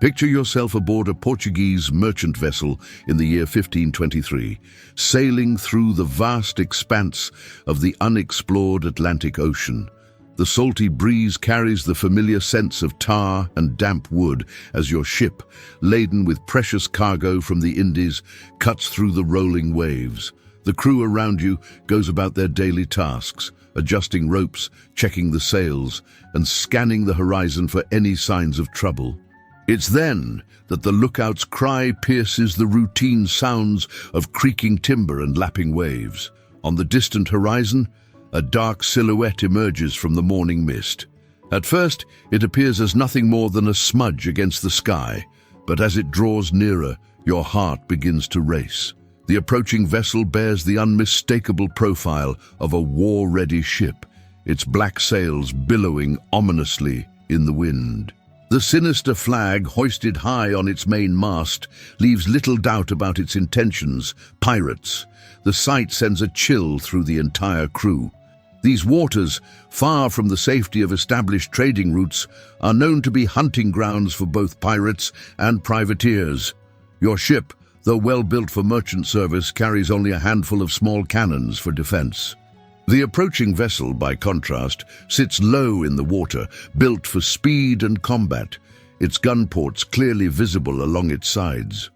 Picture yourself aboard a Portuguese merchant vessel in the year 1523, sailing through the vast expanse of the unexplored Atlantic Ocean. The salty breeze carries the familiar scents of tar and damp wood as your ship, laden with precious cargo from the Indies, cuts through the rolling waves. The crew around you goes about their daily tasks, adjusting ropes, checking the sails, and scanning the horizon for any signs of trouble. It's then that the lookout's cry pierces the routine sounds of creaking timber and lapping waves. On the distant horizon, a dark silhouette emerges from the morning mist. At first, it appears as nothing more than a smudge against the sky, but as it draws nearer, your heart begins to race. The approaching vessel bears the unmistakable profile of a war-ready ship, its black sails billowing ominously in the wind. The sinister flag hoisted high on its main mast leaves little doubt about its intentions: pirates. The sight sends a chill through the entire crew. These waters, far from the safety of established trading routes, are known to be hunting grounds for both pirates and privateers. Your ship, though well built for merchant service, carries only a handful of small cannons for defense. The approaching vessel, by contrast, sits low in the water, built for speed and combat, its gun ports clearly visible along its sides.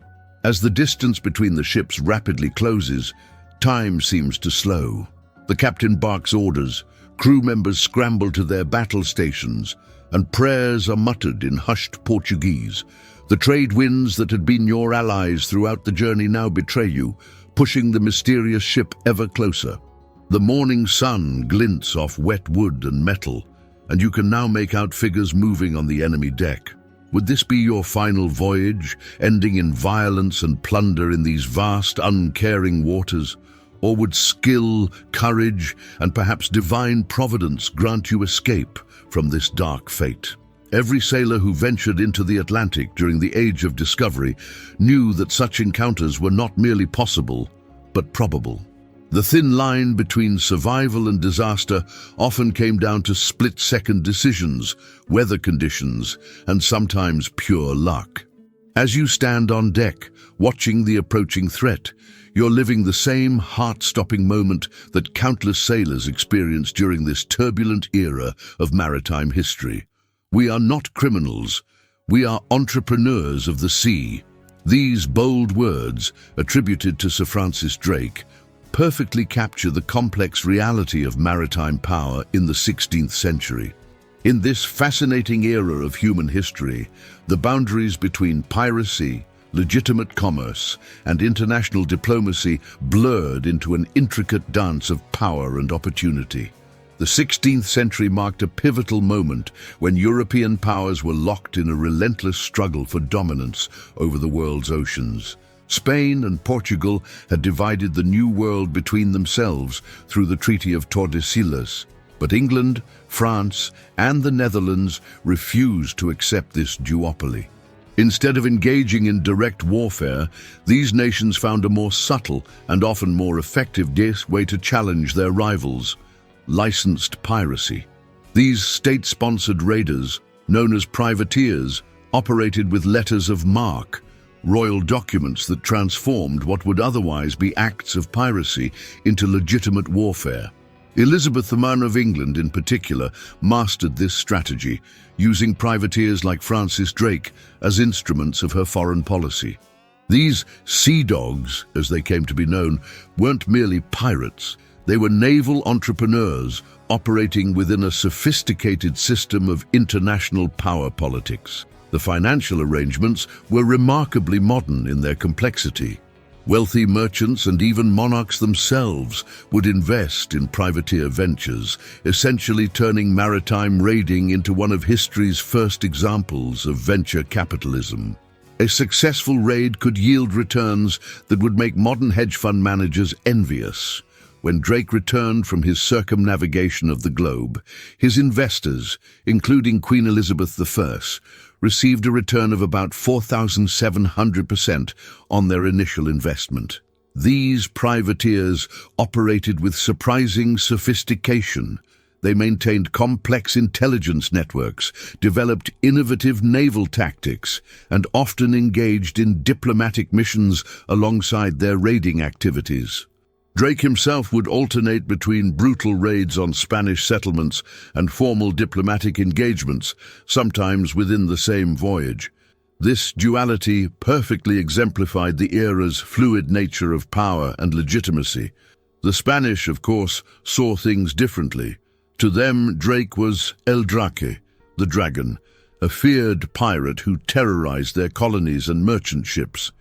As the distance between the ships rapidly closes, time seems to slow. The captain barks orders, crew members scramble to their battle stations, and prayers are muttered in hushed Portuguese. The trade winds that had been your allies throughout the journey now betray you, pushing the mysterious ship ever closer. The morning sun glints off wet wood and metal, and you can now make out figures moving on the enemy deck. Would this be your final voyage, ending in violence and plunder in these vast, uncaring waters? Or would skill, courage, and perhaps divine providence grant you escape from this dark fate? Every sailor who ventured into the Atlantic during the Age of Discovery knew that such encounters were not merely possible, but probable. The thin line between survival and disaster often came down to split-second decisions, weather conditions, and sometimes pure luck. As you stand on deck, watching the approaching threat, you're living the same heart-stopping moment that countless sailors experienced during this turbulent era of maritime history. We are not criminals. We are entrepreneurs of the sea. These bold words, attributed to Sir Francis Drake, perfectly capture the complex reality of maritime power in the 16th century. In this fascinating era of human history, the boundaries between piracy, legitimate commerce, and international diplomacy blurred into an intricate dance of power and opportunity. The 16th century marked a pivotal moment when European powers were locked in a relentless struggle for dominance over the world's oceans. Spain and Portugal had divided the New World between themselves through the Treaty of Tordesillas, but England, France, and the Netherlands refused to accept this duopoly. Instead of engaging in direct warfare, these nations found a more subtle and often more effective way to challenge their rivals: licensed piracy. These state-sponsored raiders, known as privateers, operated with letters of marque, royal documents that transformed what would otherwise be acts of piracy into legitimate warfare. Elizabeth I of England, in particular, mastered this strategy, using privateers like Francis Drake as instruments of her foreign policy. These sea dogs, as they came to be known, weren't merely pirates. They were naval entrepreneurs operating within a sophisticated system of international power politics. The financial arrangements were remarkably modern in their complexity. Wealthy merchants and even monarchs themselves would invest in privateer ventures, essentially turning maritime raiding into one of history's first examples of venture capitalism. A successful raid could yield returns that would make modern hedge fund managers envious. When Drake returned from his circumnavigation of the globe, his investors, including Queen Elizabeth I, received a return of about 4,700% on their initial investment. These privateers operated with surprising sophistication. They maintained complex intelligence networks, developed innovative naval tactics, and often engaged in diplomatic missions alongside their raiding activities. Drake himself would alternate between brutal raids on Spanish settlements and formal diplomatic engagements, sometimes within the same voyage. This duality perfectly exemplified the era's fluid nature of power and legitimacy. The Spanish, of course, saw things differently. To them, Drake was El Drake, the dragon, a feared pirate who terrorized their colonies and merchant ships.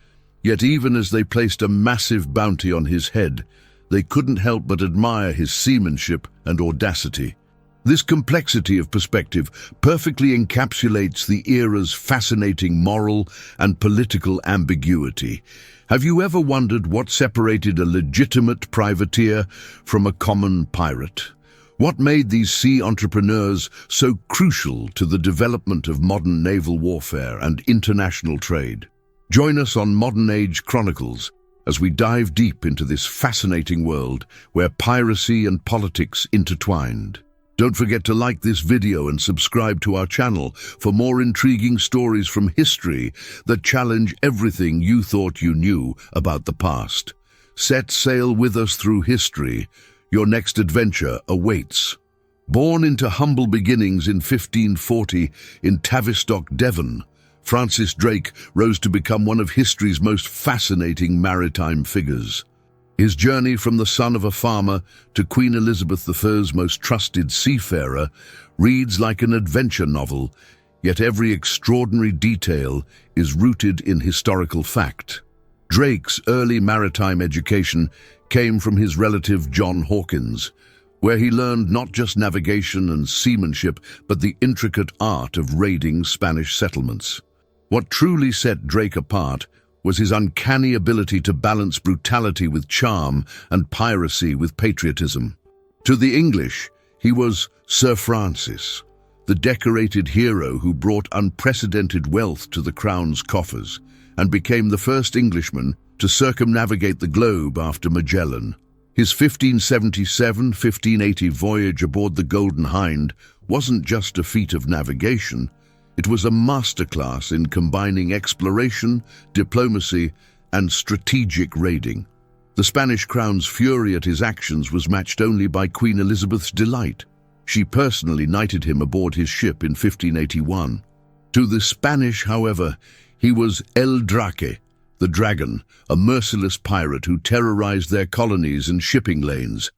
Yet even as they placed a massive bounty on his head, they couldn't help but admire his seamanship and audacity. This complexity of perspective perfectly encapsulates the era's fascinating moral and political ambiguity. Have you ever wondered what separated a legitimate privateer from a common pirate? What made these sea entrepreneurs so crucial to the development of modern naval warfare and international trade? Join us on Modern Age Chronicles as we dive deep into this fascinating world where piracy and politics intertwined. Don't forget to like this video and subscribe to our channel for more intriguing stories from history that challenge everything you thought you knew about the past. Set sail with us through history. Your next adventure awaits. Born into humble beginnings in 1540 in Tavistock, Devon, Francis Drake rose to become one of history's most fascinating maritime figures. His journey from the son of a farmer to Queen Elizabeth I's most trusted seafarer reads like an adventure novel, yet every extraordinary detail is rooted in historical fact. Drake's early maritime education came from his relative John Hawkins, where he learned not just navigation and seamanship, but the intricate art of raiding Spanish settlements. What truly set Drake apart was his uncanny ability to balance brutality with charm and piracy with patriotism. To the English, he was Sir Francis, the decorated hero who brought unprecedented wealth to the crown's coffers and became the first Englishman to circumnavigate the globe after Magellan. His 1577-1580 voyage aboard the Golden Hind wasn't just a feat of navigation, it was a masterclass in combining exploration, diplomacy, and strategic raiding. The Spanish crown's fury at his actions was matched only by Queen Elizabeth's delight. She personally knighted him aboard his ship in 1581. To the Spanish, however, he was El Drake, the dragon, a merciless pirate who terrorized their colonies and shipping lanes.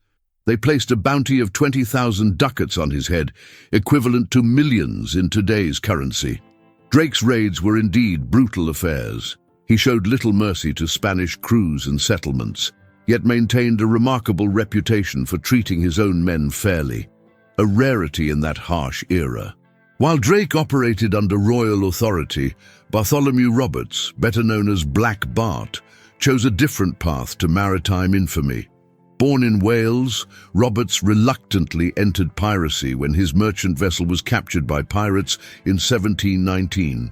They placed a bounty of 20,000 ducats on his head, equivalent to millions in today's currency. Drake's raids were indeed brutal affairs. He showed little mercy to Spanish crews and settlements, yet maintained a remarkable reputation for treating his own men fairly, a rarity in that harsh era. While Drake operated under royal authority, Bartholomew Roberts, better known as Black Bart, chose a different path to maritime infamy. Born in Wales, Roberts reluctantly entered piracy when his merchant vessel was captured by pirates in 1719.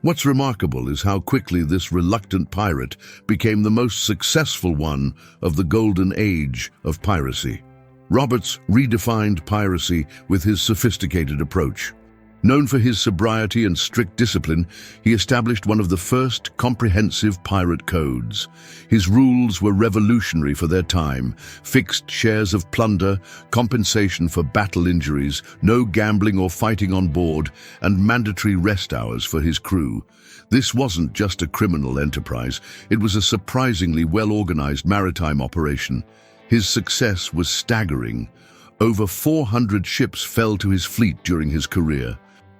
What's remarkable is how quickly this reluctant pirate became the most successful one of the golden age of piracy. Roberts redefined piracy with his sophisticated approach. Known for his sobriety and strict discipline, he established one of the first comprehensive pirate codes. His rules were revolutionary for their time: fixed shares of plunder, compensation for battle injuries, no gambling or fighting on board, and mandatory rest hours for his crew. This wasn't just a criminal enterprise, it was a surprisingly well-organized maritime operation. His success was staggering. Over 400 ships fell to his fleet during his career.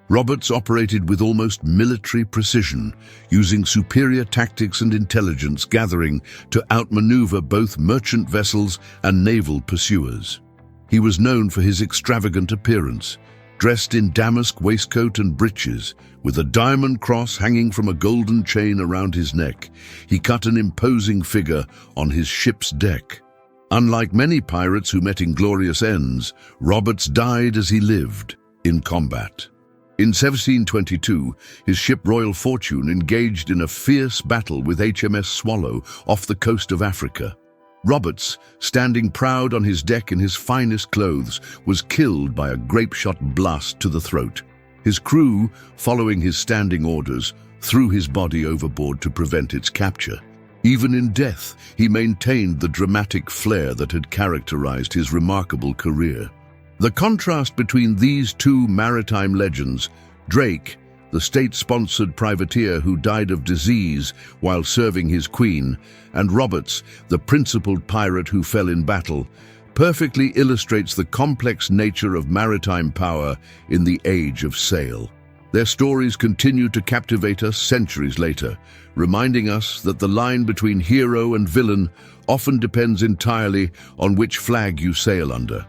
Roberts operated with almost military precision, using superior tactics and intelligence gathering to outmaneuver both merchant vessels and naval pursuers. He was known for his extravagant appearance, dressed in damask waistcoat and breeches, with a diamond cross hanging from a golden chain around his neck. He cut an imposing figure on his ship's deck. Unlike many pirates who met inglorious ends, Roberts died as he lived, in combat. In 1722, his ship Royal Fortune engaged in a fierce battle with HMS Swallow off the coast of Africa. Roberts, standing proud on his deck in his finest clothes, was killed by a grape-shot blast to the throat. His crew, following his standing orders, threw his body overboard to prevent its capture. Even in death, he maintained the dramatic flair that had characterized his remarkable career. The contrast between these two maritime legends, Drake, the state-sponsored privateer who died of disease while serving his queen, and Roberts, the principled pirate who fell in battle, perfectly illustrates the complex nature of maritime power in the age of sail. Their stories continue to captivate us centuries later, reminding us that the line between hero and villain often depends entirely on which flag you sail under.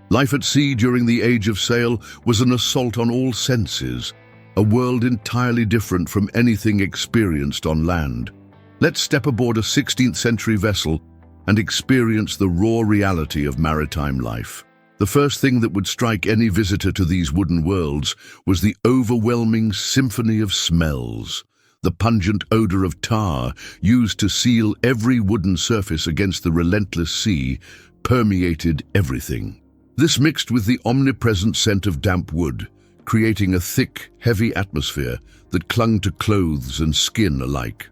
Life at sea during the age of sail was an assault on all senses, a world entirely different from anything experienced on land. Let's step aboard a 16th century vessel and experience the raw reality of maritime life. The first thing that would strike any visitor to these wooden worlds was the overwhelming symphony of smells. The pungent odor of tar, used to seal every wooden surface against the relentless sea, permeated everything. This mixed with the omnipresent scent of damp wood, creating a thick, heavy atmosphere that clung to clothes and skin alike.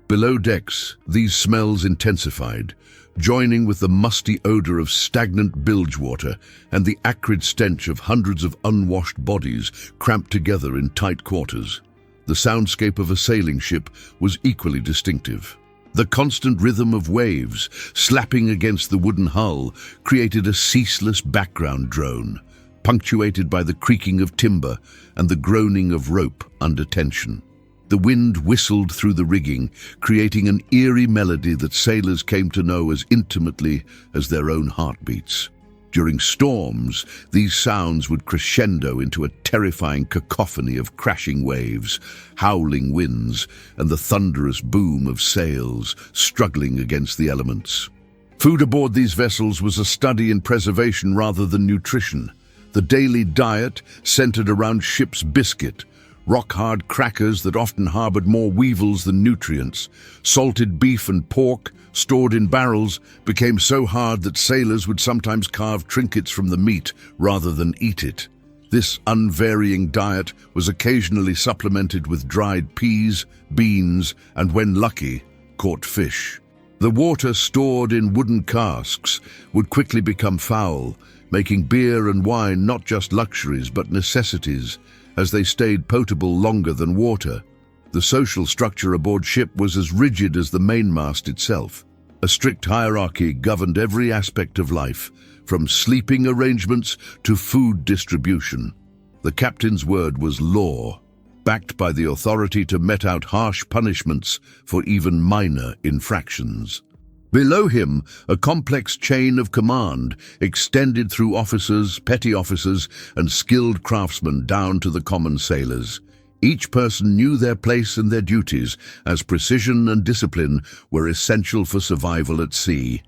Below decks, these smells intensified, joining with the musty odor of stagnant bilge water and the acrid stench of hundreds of unwashed bodies cramped together in tight quarters. The soundscape of a sailing ship was equally distinctive. The constant rhythm of waves slapping against the wooden hull created a ceaseless background drone, punctuated by the creaking of timber and the groaning of rope under tension. The wind whistled through the rigging, creating an eerie melody that sailors came to know as intimately as their own heartbeats. During storms, these sounds would crescendo into a terrifying cacophony of crashing waves, howling winds, and the thunderous boom of sails struggling against the elements. Food aboard these vessels was a study in preservation rather than nutrition. The daily diet centered around ship's biscuit, rock-hard crackers that often harbored more weevils than nutrients. Salted beef and pork, stored in barrels, became so hard that sailors would sometimes carve trinkets from the meat rather than eat it. This unvarying diet was occasionally supplemented with dried peas, beans, and, when lucky, caught fish. The water stored in wooden casks would quickly become foul, making beer and wine not just luxuries but necessities, as they stayed potable longer than water. The social structure aboard ship was as rigid as the mainmast itself. A strict hierarchy governed every aspect of life, from sleeping arrangements to food distribution. The captain's word was law, backed by the authority to mete out harsh punishments for even minor infractions. Below him, a complex chain of command extended through officers, petty officers, and skilled craftsmen down to the common sailors. Each person knew their place and their duties, as precision and discipline were essential for survival at sea.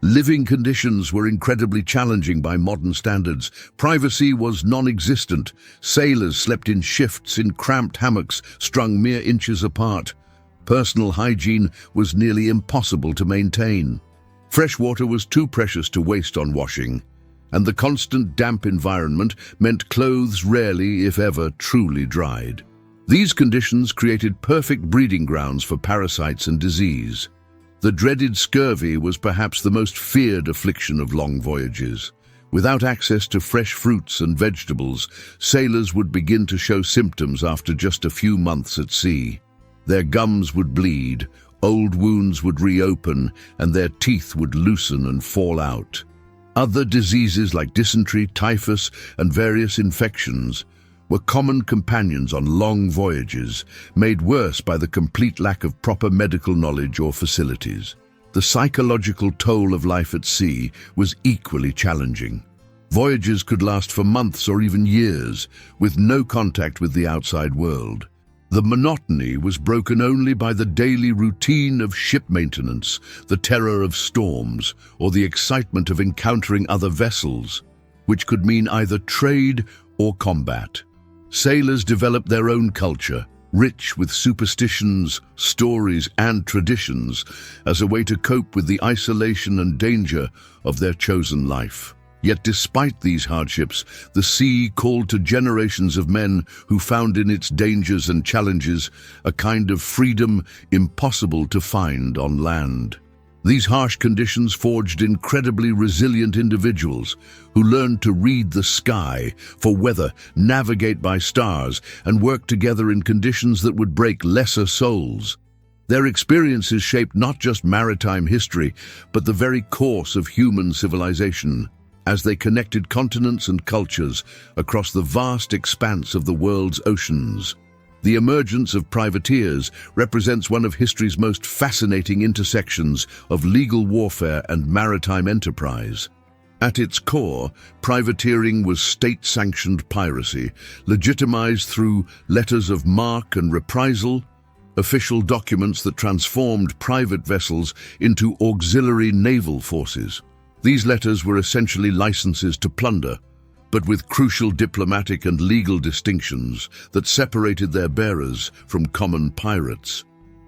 Living conditions were incredibly challenging by modern standards. Privacy was non-existent. Sailors slept in shifts in cramped hammocks strung mere inches apart. Personal hygiene was nearly impossible to maintain. Fresh water was too precious to waste on washing, and the constant damp environment meant clothes rarely, if ever, truly dried. These conditions created perfect breeding grounds for parasites and disease. The dreaded scurvy was perhaps the most feared affliction of long voyages. Without access to fresh fruits and vegetables, sailors would begin to show symptoms after just a few months at sea. Their gums would bleed, old wounds would reopen, and their teeth would loosen and fall out. Other diseases like dysentery, typhus, and various infections were common companions on long voyages, made worse by the complete lack of proper medical knowledge or facilities. The psychological toll of life at sea was equally challenging. Voyages could last for months or even years, with no contact with the outside world. The monotony was broken only by the daily routine of ship maintenance, the terror of storms, or the excitement of encountering other vessels, which could mean either trade or combat. Sailors developed their own culture, rich with superstitions, stories, and traditions, as a way to cope with the isolation and danger of their chosen life. Yet despite these hardships, the sea called to generations of men who found in its dangers and challenges a kind of freedom impossible to find on land. These harsh conditions forged incredibly resilient individuals who learned to read the sky for weather, navigate by stars, and work together in conditions that would break lesser souls. Their experiences shaped not just maritime history, but the very course of human civilization, as they connected continents and cultures across the vast expanse of the world's oceans. The emergence of privateers represents one of history's most fascinating intersections of legal warfare and maritime enterprise. At its core, privateering was state-sanctioned piracy, legitimized through letters of marque and reprisal, official documents that transformed private vessels into auxiliary naval forces. These letters were essentially licenses to plunder, but with crucial diplomatic and legal distinctions that separated their bearers from common pirates.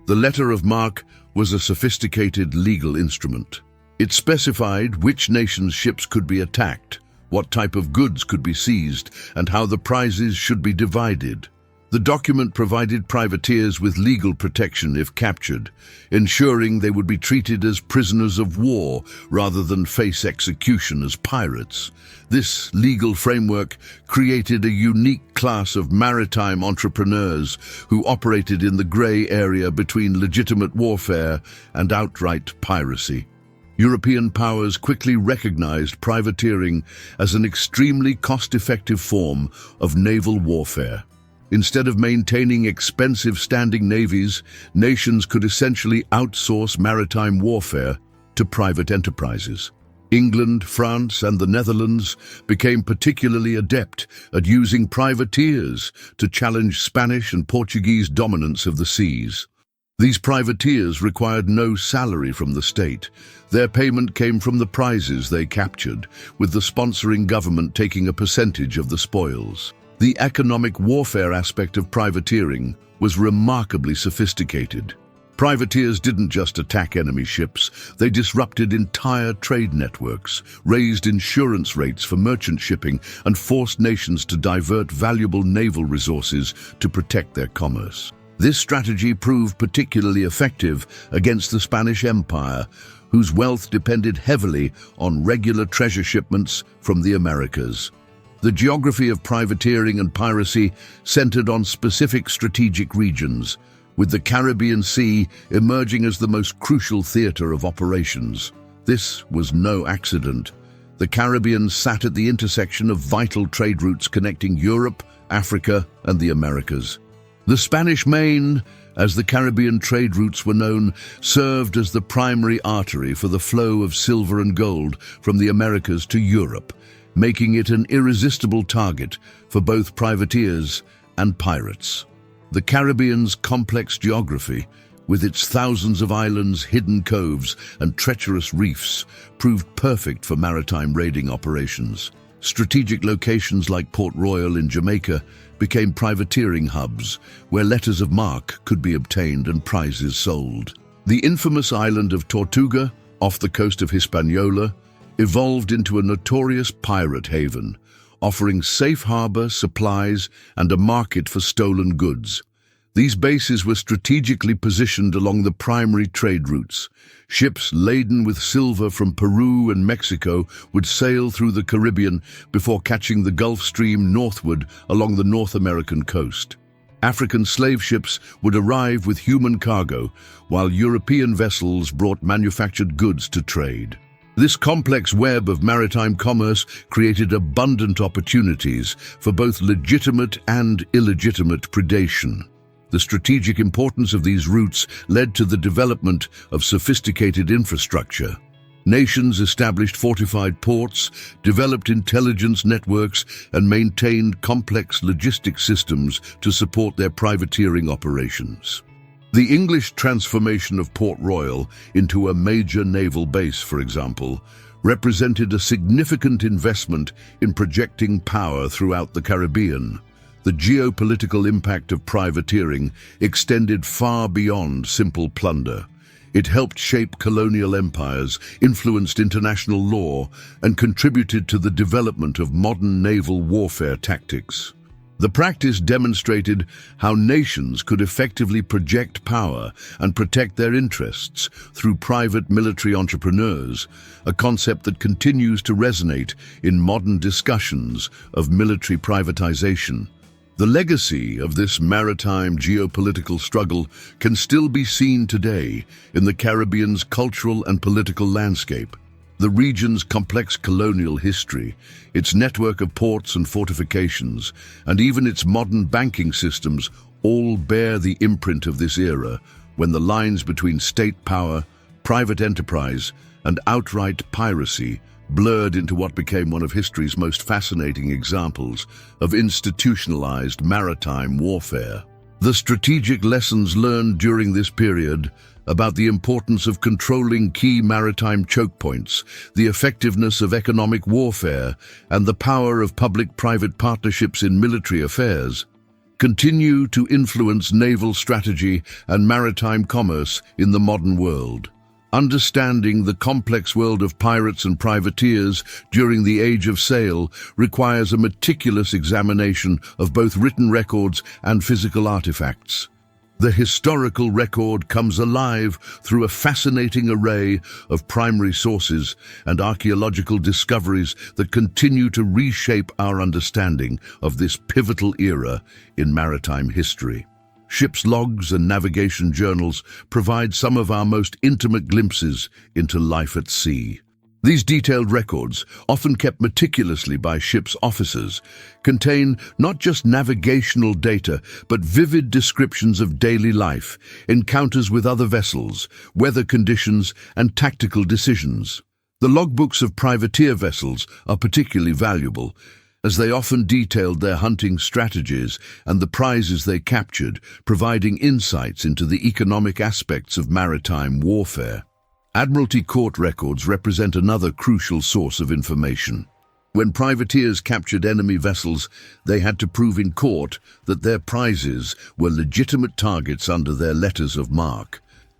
The letter of marque was a sophisticated legal instrument. It specified which nation's ships could be attacked, what type of goods could be seized, and how the prizes should be divided. The document provided privateers with legal protection if captured, ensuring they would be treated as prisoners of war rather than face execution as pirates. This legal framework created a unique class of maritime entrepreneurs who operated in the grey area between legitimate warfare and outright piracy. European powers quickly recognized privateering as an extremely cost-effective form of naval warfare. Instead of maintaining expensive standing navies, nations could essentially outsource maritime warfare to private enterprises. England, France, and the Netherlands became particularly adept at using privateers to challenge Spanish and Portuguese dominance of the seas. These privateers required no salary from the state. Their payment came from the prizes they captured, with the sponsoring government taking a percentage of the spoils. The economic warfare aspect of privateering was remarkably sophisticated. Privateers didn't just attack enemy ships, they disrupted entire trade networks, raised insurance rates for merchant shipping, and forced nations to divert valuable naval resources to protect their commerce. This strategy proved particularly effective against the Spanish Empire, whose wealth depended heavily on regular treasure shipments from the Americas. The geography of privateering and piracy centered on specific strategic regions, with the Caribbean Sea emerging as the most crucial theater of operations. This was no accident. The Caribbean sat at the intersection of vital trade routes connecting Europe, Africa, and the Americas. The Spanish Main, as the Caribbean trade routes were known, served as the primary artery for the flow of silver and gold from the Americas to Europe, making it an irresistible target for both privateers and pirates. The Caribbean's complex geography, with its thousands of islands, hidden coves, and treacherous reefs, proved perfect for maritime raiding operations. Strategic locations like Port Royal in Jamaica became privateering hubs, where letters of marque could be obtained and prizes sold. The infamous island of Tortuga, off the coast of Hispaniola, evolved into a notorious pirate haven, offering safe harbor, supplies, and a market for stolen goods. These bases were strategically positioned along the primary trade routes. Ships laden with silver from Peru and Mexico would sail through the Caribbean before catching the Gulf Stream northward along the North American coast. African slave ships would arrive with human cargo, while European vessels brought manufactured goods to trade. This complex web of maritime commerce created abundant opportunities for both legitimate and illegitimate predation. The strategic importance of these routes led to the development of sophisticated infrastructure. Nations established fortified ports, developed intelligence networks, and maintained complex logistics systems to support their privateering operations. The English transformation of Port Royal into a major naval base, for example, represented a significant investment in projecting power throughout the Caribbean. The geopolitical impact of privateering extended far beyond simple plunder. It helped shape colonial empires, influenced international law, and contributed to the development of modern naval warfare tactics. The practice demonstrated how nations could effectively project power and protect their interests through private military entrepreneurs, a concept that continues to resonate in modern discussions of military privatization. The legacy of this maritime geopolitical struggle can still be seen today in the Caribbean's cultural and political landscape. The region's complex colonial history, its network of ports and fortifications, and even its modern banking systems all bear the imprint of this era, when the lines between state power, private enterprise, and outright piracy blurred into what became one of history's most fascinating examples of institutionalized maritime warfare. The strategic lessons learned during this period about the importance of controlling key maritime choke points, the effectiveness of economic warfare, and the power of public-private partnerships in military affairs continue to influence naval strategy and maritime commerce in the modern world. Understanding the complex world of pirates and privateers during the Age of Sail requires a meticulous examination of both written records and physical artifacts. The historical record comes alive through a fascinating array of primary sources and archaeological discoveries that continue to reshape our understanding of this pivotal era in maritime history. Ships' logs and navigation journals provide some of our most intimate glimpses into life at sea. These detailed records, often kept meticulously by ships' officers, contain not just navigational data, but vivid descriptions of daily life, encounters with other vessels, weather conditions, and tactical decisions. The logbooks of privateer vessels are particularly valuable, as they often detailed their hunting strategies and the prizes they captured, providing insights into the economic aspects of maritime warfare. Admiralty court records represent another crucial source of information. When privateers captured enemy vessels, they had to prove in court that their prizes were legitimate targets under their letters of marque.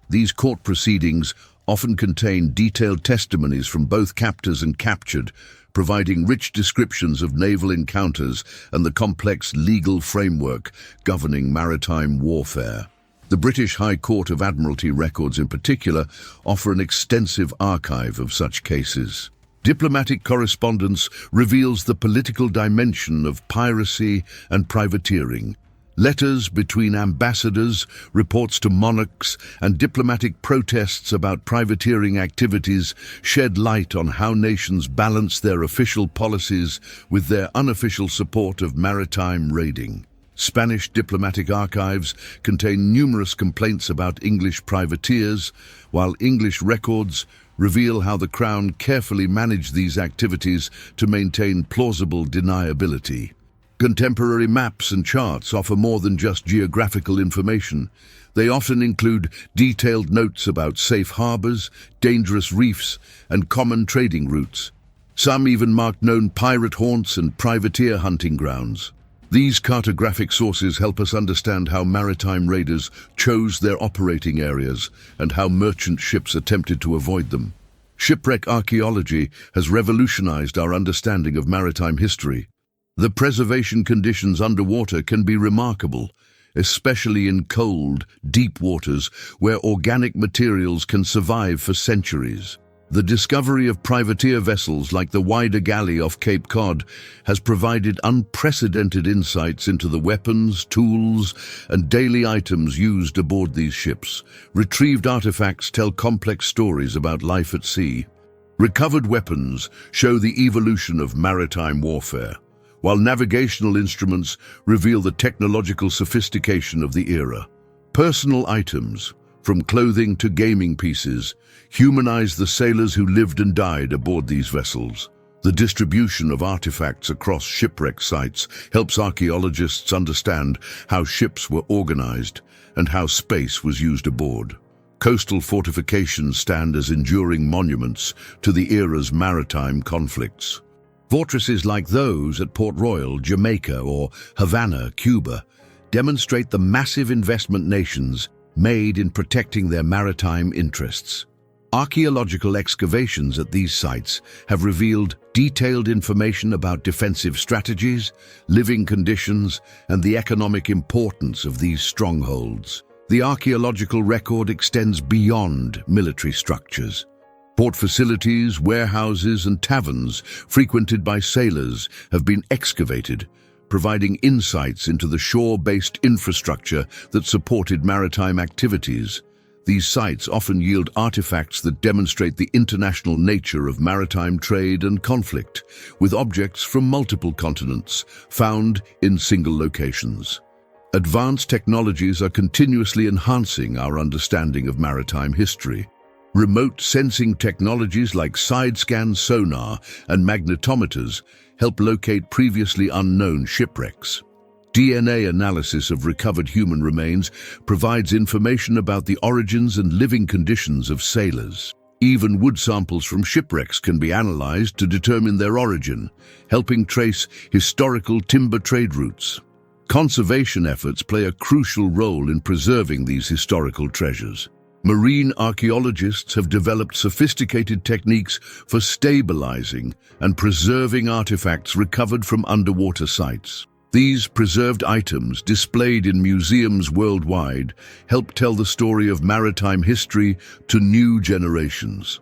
These court proceedings often contain detailed testimonies from both captors and captured, providing rich descriptions of naval encounters and the complex legal framework governing maritime warfare. The British High Court of Admiralty records in particular offer an extensive archive of such cases. Diplomatic correspondence reveals the political dimension of piracy and privateering. Letters between ambassadors, reports to monarchs, and diplomatic protests about privateering activities shed light on how nations balance their official policies with their unofficial support of maritime raiding. Spanish diplomatic archives contain numerous complaints about English privateers, while English records reveal how the Crown carefully managed these activities to maintain plausible deniability. Contemporary maps and charts offer more than just geographical information. They often include detailed notes about safe harbors, dangerous reefs, and common trading routes. Some even mark known pirate haunts and privateer hunting grounds. These cartographic sources help us understand how maritime raiders chose their operating areas and how merchant ships attempted to avoid them. Shipwreck archaeology has revolutionized our understanding of maritime history. The preservation conditions underwater can be remarkable, especially in cold, deep waters where organic materials can survive for centuries. The discovery of privateer vessels like the Wider Galley off Cape Cod has provided unprecedented insights into the weapons, tools, and daily items used aboard these ships. Retrieved artifacts tell complex stories about life at sea. Recovered weapons show the evolution of maritime warfare, while navigational instruments reveal the technological sophistication of the era. Personal items, from clothing to gaming pieces, humanize the sailors who lived and died aboard these vessels. The distribution of artifacts across shipwreck sites helps archaeologists understand how ships were organized and how space was used aboard. Coastal fortifications stand as enduring monuments to the era's maritime conflicts. Fortresses like those at Port Royal, Jamaica, or Havana, Cuba, demonstrate the massive investment nations made in protecting their maritime interests. Archaeological excavations at these sites have revealed detailed information about defensive strategies, living conditions, and the economic importance of these strongholds. The archaeological record extends beyond military structures. Port facilities, warehouses, and taverns frequented by sailors have been excavated, providing insights into the shore-based infrastructure that supported maritime activities. These sites often yield artifacts that demonstrate the international nature of maritime trade and conflict, with objects from multiple continents found in single locations. Advanced technologies are continuously enhancing our understanding of maritime history. Remote sensing technologies like side-scan sonar and magnetometers help locate previously unknown shipwrecks. DNA analysis of recovered human remains provides information about the origins and living conditions of sailors. Even wood samples from shipwrecks can be analyzed to determine their origin, helping trace historical timber trade routes. Conservation efforts play a crucial role in preserving these historical treasures. Marine archaeologists have developed sophisticated techniques for stabilizing and preserving artifacts recovered from underwater sites. These preserved items, displayed in museums worldwide, help tell the story of maritime history to new generations.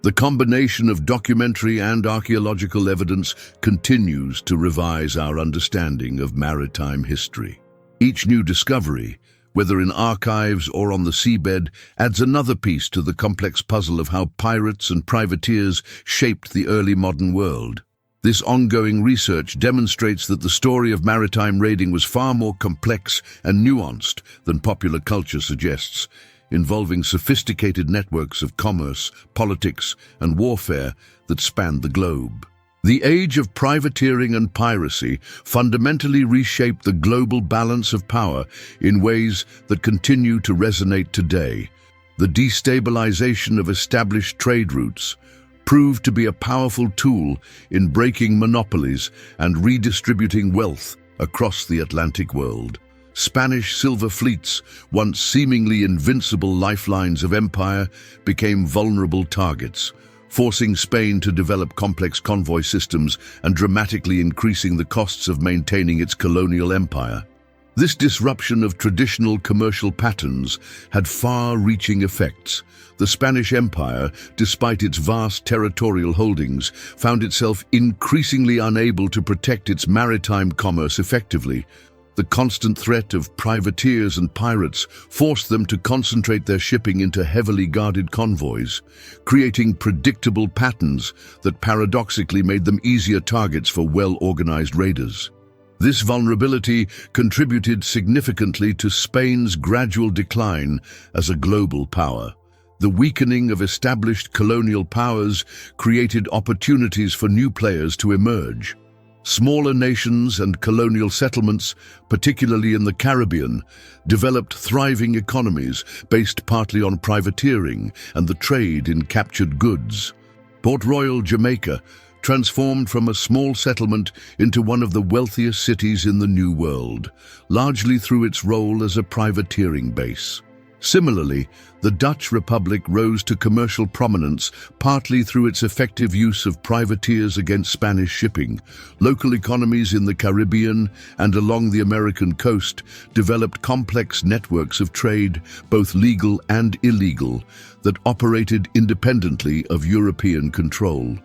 The combination of documentary and archaeological evidence continues to revise our understanding of maritime history. Each new discovery, whether in archives or on the seabed, adds another piece to the complex puzzle of how pirates and privateers shaped the early modern world. This ongoing research demonstrates that the story of maritime raiding was far more complex and nuanced than popular culture suggests, involving sophisticated networks of commerce, politics, and warfare that spanned the globe. The age of privateering and piracy fundamentally reshaped the global balance of power in ways that continue to resonate today. The destabilization of established trade routes proved to be a powerful tool in breaking monopolies and redistributing wealth across the Atlantic world. Spanish silver fleets, once seemingly invincible lifelines of empire, became vulnerable targets, forcing Spain to develop complex convoy systems and dramatically increasing the costs of maintaining its colonial empire. This disruption of traditional commercial patterns had far-reaching effects. The Spanish Empire, despite its vast territorial holdings, found itself increasingly unable to protect its maritime commerce effectively. The constant threat of privateers and pirates forced them to concentrate their shipping into heavily guarded convoys, creating predictable patterns that paradoxically made them easier targets for well-organized raiders. This vulnerability contributed significantly to Spain's gradual decline as a global power. The weakening of established colonial powers created opportunities for new players to emerge. Smaller nations and colonial settlements, particularly in the Caribbean, developed thriving economies based partly on privateering and the trade in captured goods. Port Royal, Jamaica, transformed from a small settlement into one of the wealthiest cities in the New World, largely through its role as a privateering base. Similarly, the Dutch Republic rose to commercial prominence partly through its effective use of privateers against Spanish shipping. Local economies in the Caribbean and along the American coast developed complex networks of trade, both legal and illegal, that operated independently of European control.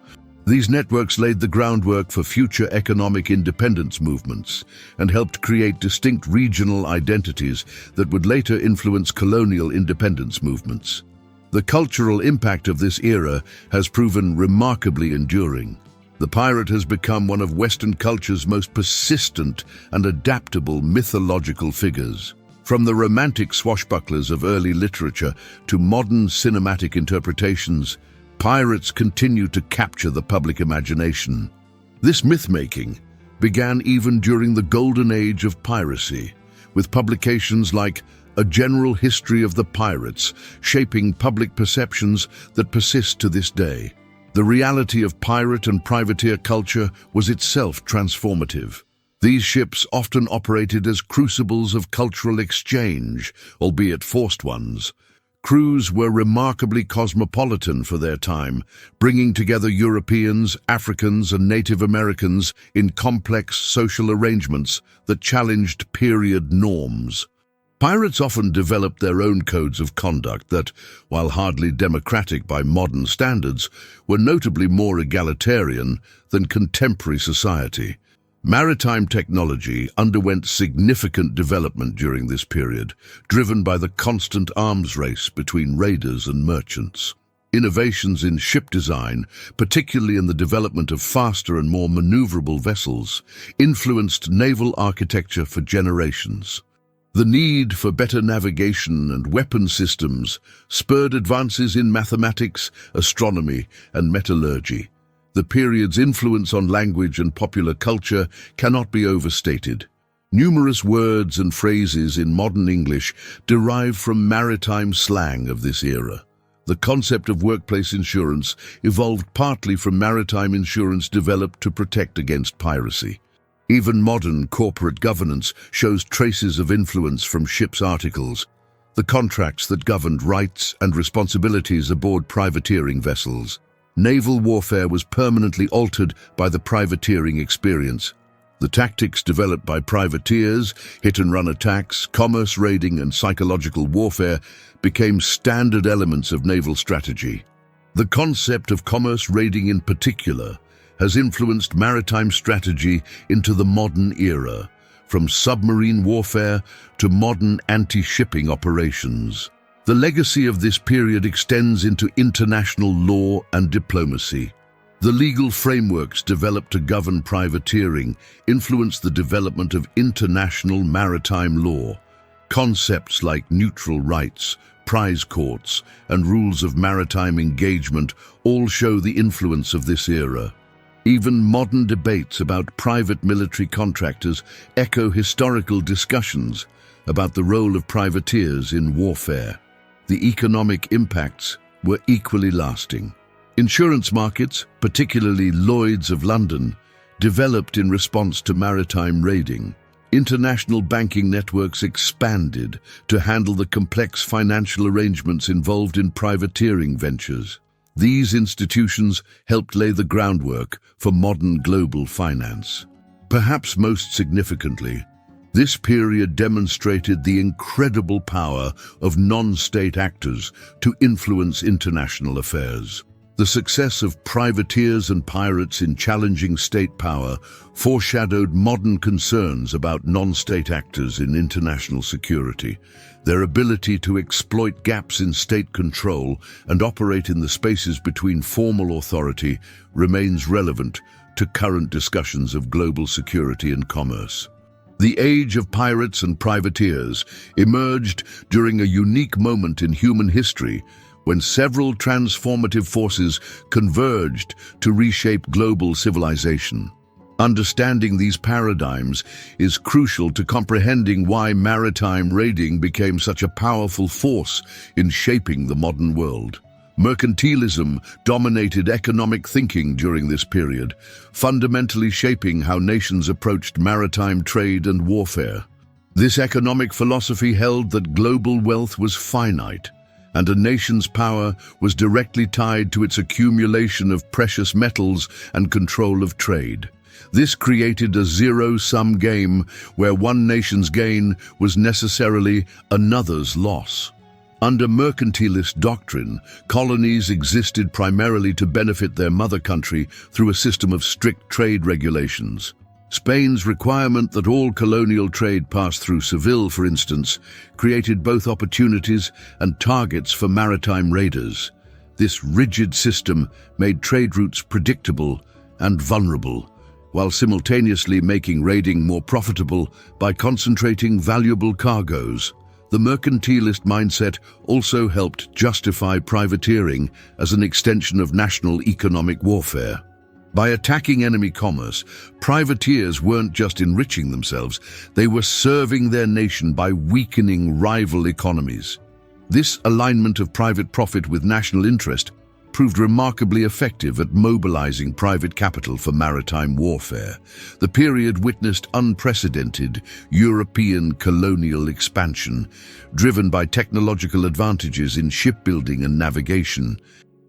These networks laid the groundwork for future economic independence movements and helped create distinct regional identities that would later influence colonial independence movements. The cultural impact of this era has proven remarkably enduring. The pirate has become one of Western culture's most persistent and adaptable mythological figures. From the romantic swashbucklers of early literature to modern cinematic interpretations, pirates continue to capture the public imagination. This myth-making began even during the golden age of piracy, with publications like A General History of the Pirates shaping public perceptions that persist to this day. The reality of pirate and privateer culture was itself transformative. These ships often operated as crucibles of cultural exchange, albeit forced ones. Crews were remarkably cosmopolitan for their time, bringing together Europeans, Africans, and Native Americans in complex social arrangements that challenged period norms. Pirates often developed their own codes of conduct that, while hardly democratic by modern standards, were notably more egalitarian than contemporary society. Maritime technology underwent significant development during this period, driven by the constant arms race between raiders and merchants. Innovations in ship design, particularly in the development of faster and more maneuverable vessels, influenced naval architecture for generations. The need for better navigation and weapon systems spurred advances in mathematics, astronomy, and metallurgy. The period's influence on language and popular culture cannot be overstated. Numerous words and phrases in modern English derive from maritime slang of this era. The concept of workplace insurance evolved partly from maritime insurance developed to protect against piracy. Even modern corporate governance shows traces of influence from ships' articles, the contracts that governed rights and responsibilities aboard privateering vessels. Naval warfare was permanently altered by the privateering experience. The tactics developed by privateers, hit-and-run attacks, commerce raiding, and psychological warfare became standard elements of naval strategy. The concept of commerce raiding in particular has influenced maritime strategy into the modern era, from submarine warfare to modern anti-shipping operations. The legacy of this period extends into international law and diplomacy. The legal frameworks developed to govern privateering influenced the development of international maritime law. Concepts like neutral rights, prize courts, and rules of maritime engagement all show the influence of this era. Even modern debates about private military contractors echo historical discussions about the role of privateers in warfare. The economic impacts were equally lasting. Insurance markets, particularly Lloyd's of London, developed in response to maritime raiding. International banking networks expanded to handle the complex financial arrangements involved in privateering ventures. These institutions helped lay the groundwork for modern global finance. Perhaps most significantly, this period demonstrated the incredible power of non-state actors to influence international affairs. The success of privateers and pirates in challenging state power foreshadowed modern concerns about non-state actors in international security. Their ability to exploit gaps in state control and operate in the spaces between formal authority remains relevant to current discussions of global security and commerce. The age of pirates and privateers emerged during a unique moment in human history when several transformative forces converged to reshape global civilization. Understanding these paradigms is crucial to comprehending why maritime raiding became such a powerful force in shaping the modern world. Mercantilism dominated economic thinking during this period, fundamentally shaping how nations approached maritime trade and warfare. This economic philosophy held that global wealth was finite, and a nation's power was directly tied to its accumulation of precious metals and control of trade. This created a zero-sum game where one nation's gain was necessarily another's loss. Under mercantilist doctrine, colonies existed primarily to benefit their mother country through a system of strict trade regulations. Spain's requirement that all colonial trade pass through Seville, for instance, created both opportunities and targets for maritime raiders. This rigid system made trade routes predictable and vulnerable, while simultaneously making raiding more profitable by concentrating valuable cargoes. The mercantilist mindset also helped justify privateering as an extension of national economic warfare. By attacking enemy commerce, privateers weren't just enriching themselves, they were serving their nation by weakening rival economies. This alignment of private profit with national interest proved remarkably effective at mobilizing private capital for maritime warfare. The period witnessed unprecedented European colonial expansion, driven by technological advantages in shipbuilding and navigation.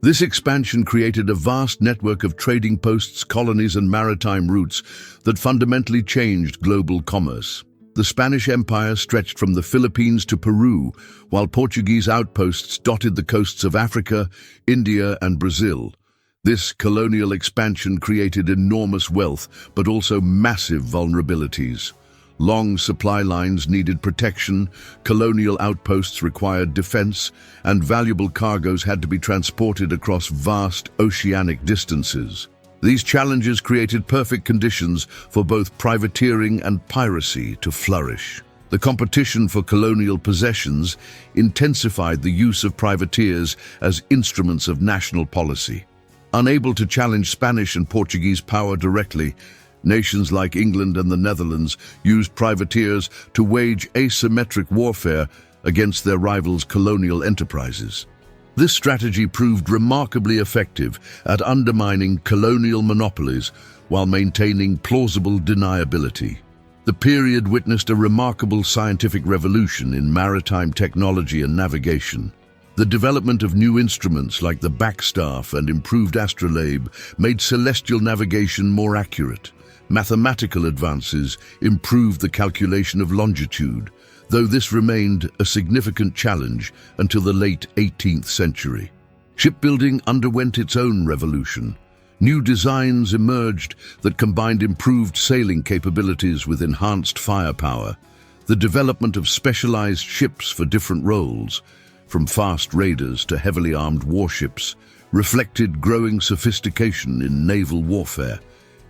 This expansion created a vast network of trading posts, colonies, and maritime routes that fundamentally changed global commerce. The Spanish Empire stretched from the Philippines to Peru, while Portuguese outposts dotted the coasts of Africa, India, and Brazil. This colonial expansion created enormous wealth, but also massive vulnerabilities. Long supply lines needed protection, colonial outposts required defense, and valuable cargoes had to be transported across vast oceanic distances. These challenges created perfect conditions for both privateering and piracy to flourish. The competition for colonial possessions intensified the use of privateers as instruments of national policy. Unable to challenge Spanish and Portuguese power directly, nations like England and the Netherlands used privateers to wage asymmetric warfare against their rivals' colonial enterprises. This strategy proved remarkably effective at undermining colonial monopolies while maintaining plausible deniability. The period witnessed a remarkable scientific revolution in maritime technology and navigation. The development of new instruments like the backstaff and improved astrolabe made celestial navigation more accurate. Mathematical advances improved the calculation of longitude, though this remained a significant challenge until the late 18th century. Shipbuilding underwent its own revolution. New designs emerged that combined improved sailing capabilities with enhanced firepower. The development of specialized ships for different roles, from fast raiders to heavily armed warships, reflected growing sophistication in naval warfare.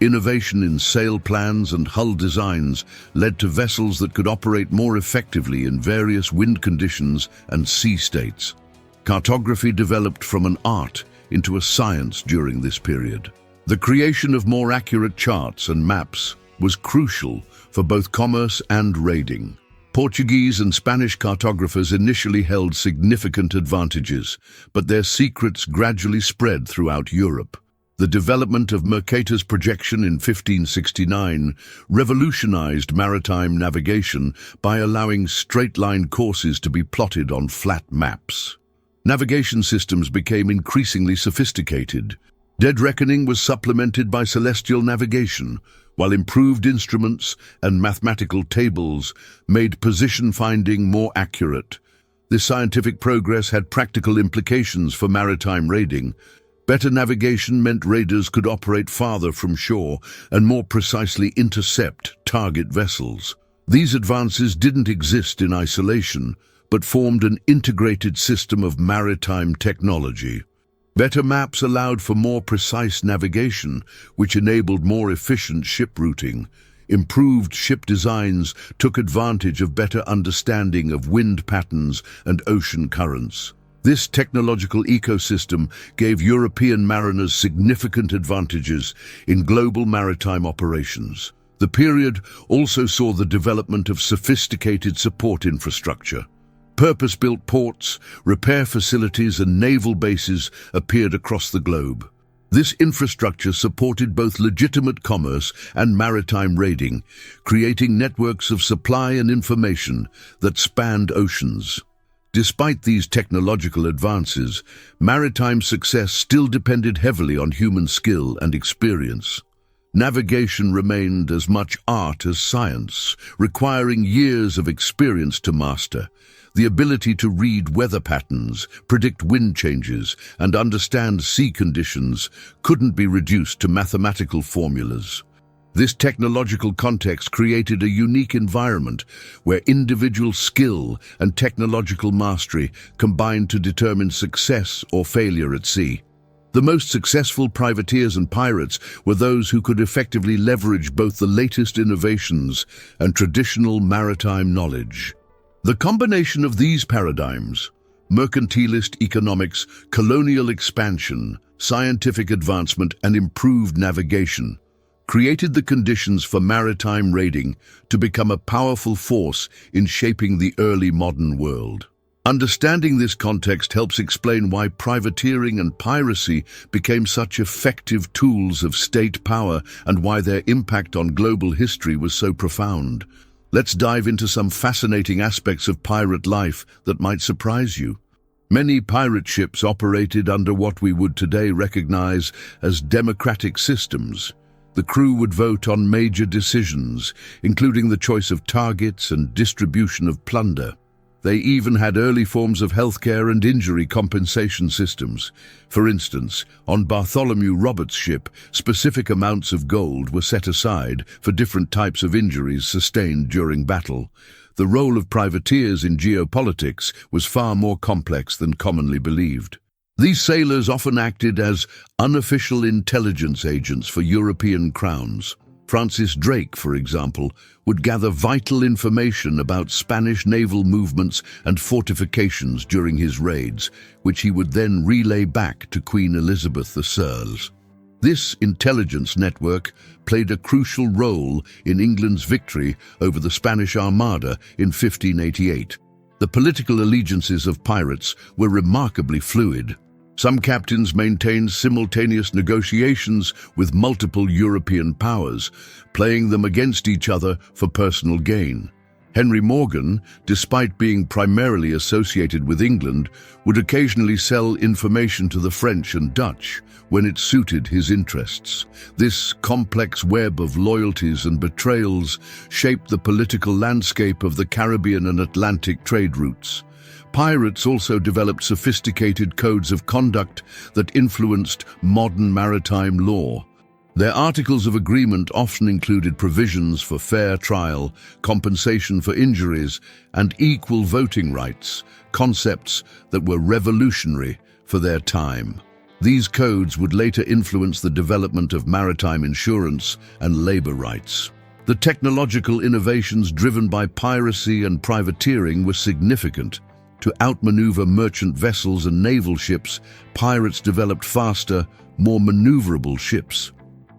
Innovation in sail plans and hull designs led to vessels that could operate more effectively in various wind conditions and sea states. Cartography developed from an art into a science during this period. The creation of more accurate charts and maps was crucial for both commerce and raiding. Portuguese and Spanish cartographers initially held significant advantages, but their secrets gradually spread throughout Europe. The development of Mercator's projection in 1569 revolutionized maritime navigation by allowing straight-line courses to be plotted on flat maps. Navigation systems became increasingly sophisticated. Dead reckoning was supplemented by celestial navigation, while improved instruments and mathematical tables made position finding more accurate. This scientific progress had practical implications for maritime raiding. Better navigation meant raiders could operate farther from shore and more precisely intercept target vessels. These advances didn't exist in isolation, but formed an integrated system of maritime technology. Better maps allowed for more precise navigation, which enabled more efficient ship routing. Improved ship designs took advantage of better understanding of wind patterns and ocean currents. This technological ecosystem gave European mariners significant advantages in global maritime operations. The period also saw the development of sophisticated support infrastructure. Purpose-built ports, repair facilities, and naval bases appeared across the globe. This infrastructure supported both legitimate commerce and maritime raiding, creating networks of supply and information that spanned oceans. Despite these technological advances, maritime success still depended heavily on human skill and experience. Navigation remained as much art as science, requiring years of experience to master. The ability to read weather patterns, predict wind changes, and understand sea conditions couldn't be reduced to mathematical formulas. This technological context created a unique environment where individual skill and technological mastery combined to determine success or failure at sea. The most successful privateers and pirates were those who could effectively leverage both the latest innovations and traditional maritime knowledge. The combination of these paradigms, mercantilist economics, colonial expansion, scientific advancement, and improved navigation, created the conditions for maritime raiding to become a powerful force in shaping the early modern world. Understanding this context helps explain why privateering and piracy became such effective tools of state power and why their impact on global history was so profound. Let's dive into some fascinating aspects of pirate life that might surprise you. Many pirate ships operated under what we would today recognize as democratic systems. The crew would vote on major decisions, including the choice of targets and distribution of plunder. They even had early forms of healthcare and injury compensation systems. For instance, on Bartholomew Roberts' ship, specific amounts of gold were set aside for different types of injuries sustained during battle. The role of privateers in geopolitics was far more complex than commonly believed. These sailors often acted as unofficial intelligence agents for European crowns. Francis Drake, for example, would gather vital information about Spanish naval movements and fortifications during his raids, which he would then relay back to Queen Elizabeth II. This intelligence network played a crucial role in England's victory over the Spanish Armada in 1588. The political allegiances of pirates were remarkably fluid. Some captains maintained simultaneous negotiations with multiple European powers, playing them against each other for personal gain. Henry Morgan, despite being primarily associated with England, would occasionally sell information to the French and Dutch when it suited his interests. This complex web of loyalties and betrayals shaped the political landscape of the Caribbean and Atlantic trade routes. Pirates also developed sophisticated codes of conduct that influenced modern maritime law. Their articles of agreement often included provisions for fair trial, compensation for injuries, and equal voting rights, concepts that were revolutionary for their time. These codes would later influence the development of maritime insurance and labor rights. The technological innovations driven by piracy and privateering were significant. To outmaneuver merchant vessels and naval ships, pirates developed faster, more maneuverable ships.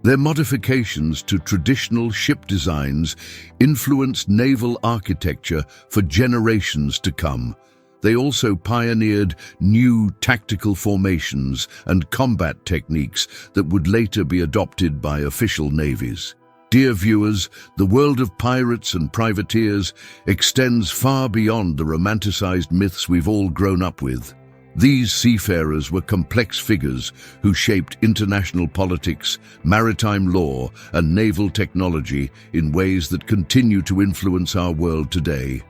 Their modifications to traditional ship designs influenced naval architecture for generations to come. They also pioneered new tactical formations and combat techniques that would later be adopted by official navies. Dear viewers, the world of pirates and privateers extends far beyond the romanticized myths we've all grown up with. These seafarers were complex figures who shaped international politics, maritime law, and naval technology in ways that continue to influence our world today.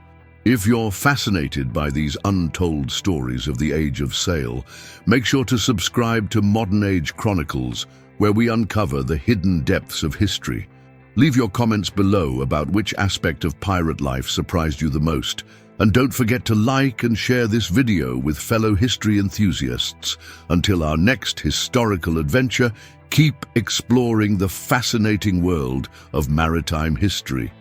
If you're fascinated by these untold stories of the Age of Sail, make sure to subscribe to Modern Age Chronicles, where we uncover the hidden depths of history. Leave your comments below about which aspect of pirate life surprised you the most. And don't forget to like and share this video with fellow history enthusiasts. Until our next historical adventure, keep exploring the fascinating world of maritime history.